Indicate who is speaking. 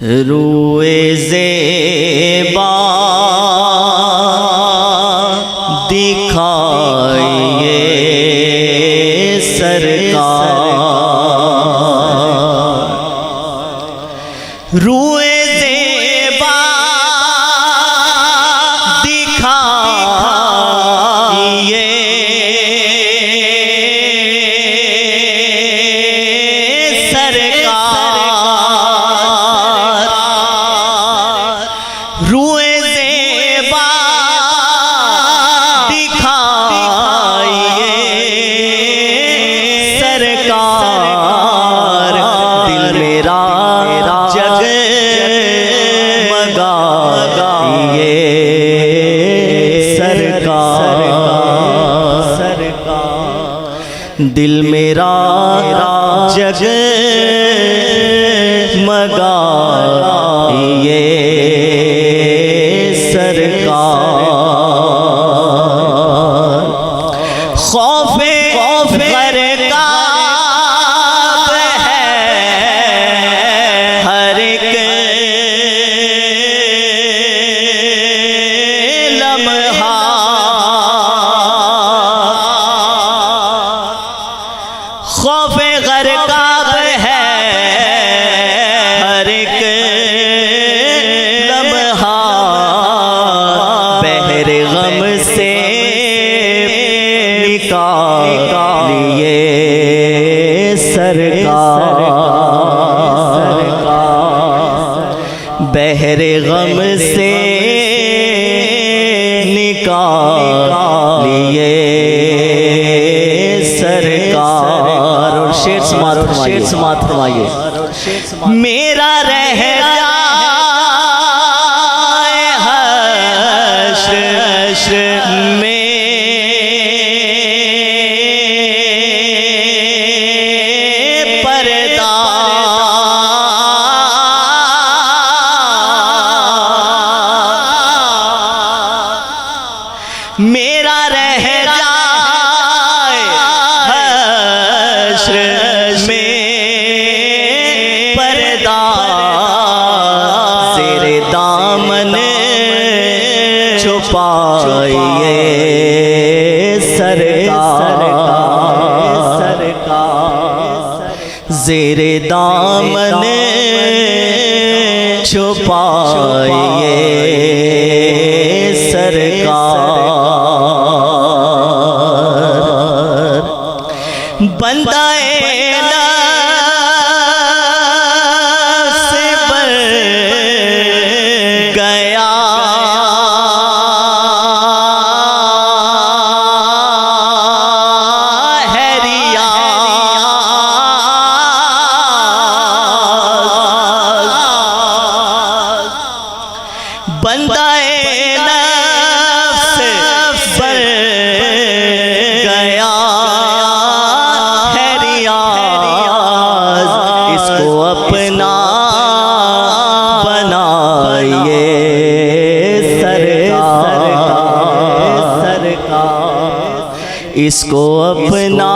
Speaker 1: روئے زیبا دکھائیے سرکار، روئے زیبا دکھائیے سرکار، روئے زیبا دکھائیے سرکار، دل میرا جگمگائیے سرکار، دل میرا جگمگائیے سرکار، خوف غرقاب ہے ہر ایک لمحہ، خوف غرقاب ہے ہر ایک لمحہ، بحر غم سے نکالیے سرکار، بحر غم سے نکالیے سرکار، اور شیر سماعت فرمائیے، میرا رہ جائے حشر میں پردہ، میرا رہ جائے حشر میں پردہ، زیر دامن چھپائیے سرکار، زیر دامن چھپائیے سرکار، بندہ نفس بن گیا ہے ریاض، بندہ نفس بن گیا ہے ریاض، اس کو اپنا بنائیے سرکار، اس کو اپنا